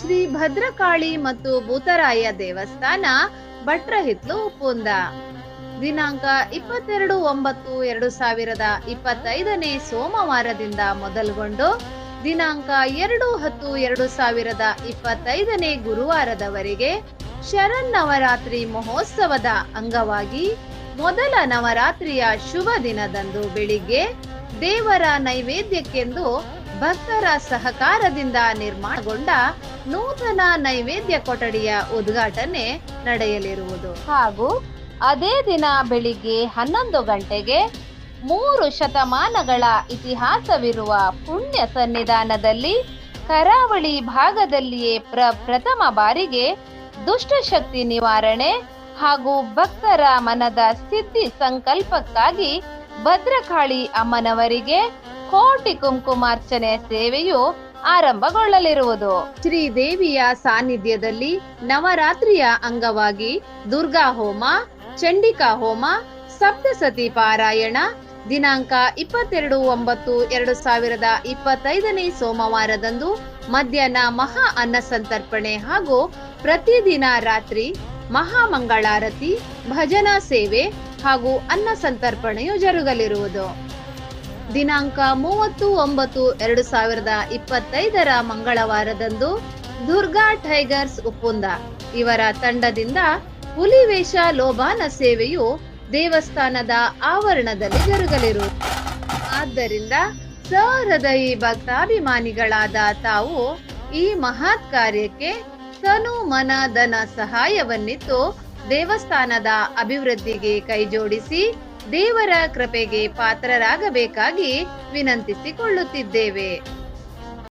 ಶ್ರೀ ಭದ್ರಕಾಳಿ ಮತ್ತು ಭೂತರಾಯ ದೇವಸ್ಥಾನ ಭಟ್ರಹಿತ್ಲು ಉಪ್ಪುಂದ. ದಿನಾಂಕ 22/9/2025 ಸೋಮವಾರದಿಂದ ಮೊದಲುಗೊಂಡು ದಿನಾಂಕ 2/10/2025 ಗುರುವಾರದವರೆಗೆ ಶರನ್ನವರಾತ್ರಿ ಮಹೋತ್ಸವದ ಅಂಗವಾಗಿ ಮೊದಲ ನವರಾತ್ರಿಯ ಶುಭ ದಿನದಂದು ಬೆಳಿಗ್ಗೆ ದೇವರ ನೈವೇದ್ಯಕ್ಕೆಂದು ಭಕ್ತರ ಸಹಕಾರದಿಂದ ನಿರ್ಮಾಣಗೊಂಡ ನೂತನ ನೈವೇದ್ಯ ಕೊಠಡಿಯ ಉದ್ಘಾಟನೆ ನಡೆಯಲಿರುವುದು ಹಾಗೂ ಅದೇ ದಿನ ಬೆಳಿಗ್ಗೆ 11 ಗಂಟೆಗೆ 3 ಶತಮಾನಗಳ ಇತಿಹಾಸವಿರುವ ಪುಣ್ಯ ಸನ್ನಿಧಾನದಲ್ಲಿ ಕರಾವಳಿ ಭಾಗದಲ್ಲಿಯೇ ಪ್ರಥಮ ಬಾರಿಗೆ ದುಷ್ಟಶಕ್ತಿ ನಿವಾರಣೆ ಹಾಗೂ ಭಕ್ತರ ಮನದ ಸಿದ್ಧಿ ಸಂಕಲ್ಪಕ್ಕಾಗಿ ಭದ್ರಕಾಳಿ ಅಮ್ಮನವರಿಗೆ ಕೋಟಿ ಕುಂಕುಮಾರ್ಚನೆ ಸೇವೆಯು ಆರಂಭಗೊಳ್ಳಲಿರುವುದು. ಶ್ರೀದೇವಿಯ ಸಾನ್ನಿಧ್ಯದಲ್ಲಿ ನವರಾತ್ರಿಯ ಅಂಗವಾಗಿ ದುರ್ಗಾ ಹೋಮ, ಚಂಡಿಕಾ ಹೋಮ, ಸಪ್ತಸತಿ ಪಾರಾಯಣ ದಿನಾಂಕ 22/9/2025 ಸೋಮವಾರದಂದು ಮಧ್ಯಾಹ್ನ ಮಹಾ ಅನ್ನ ಸಂತರ್ಪಣೆ ಹಾಗೂ ಪ್ರತಿದಿನ ರಾತ್ರಿ ಮಹಾಮಂಗಳಾರತಿ, ಭಜನಾ ಸೇವೆ ಹಾಗೂ ಅನ್ನ ಸಂತರ್ಪಣೆಯು ಜರುಗಲಿರುವುದು. ದಿನಾಂಕ 30/9/2025 ಮಂಗಳವಾರದಂದು ದುರ್ಗಾ ಟೈಗರ್ಸ್ ಉಪ್ಪುಂದ ಇವರ ತಂಡದಿಂದ ಹುಲಿವೇಷ ಲೋಬಾನ ಸೇವೆಯು ದೇವಸ್ಥಾನದ ಆವರಣದಲ್ಲಿ ಜರುಗಲಿರುವುದು. ಆದ್ದರಿಂದ ಸಹೃದಯಿ ಭಕ್ತಾಭಿಮಾನಿಗಳಾದ ತಾವು ಈ ಮಹತ್ ಕಾರ್ಯಕ್ಕೆ ತನು ಮನ ಧನ ಸಹಾಯವನ್ನಿತ್ತು ದೇವಸ್ಥಾನದ ಅಭಿವೃದ್ಧಿಗೆ ಕೈಜೋಡಿಸಿ ದೇವರ ಕೃಪೆಗೆ ಪಾತ್ರರಾಗಬೇಕಾಗಿ ವಿನಂತಿಸಿಕೊಳ್ಳುತ್ತಿದ್ದೇವೆ.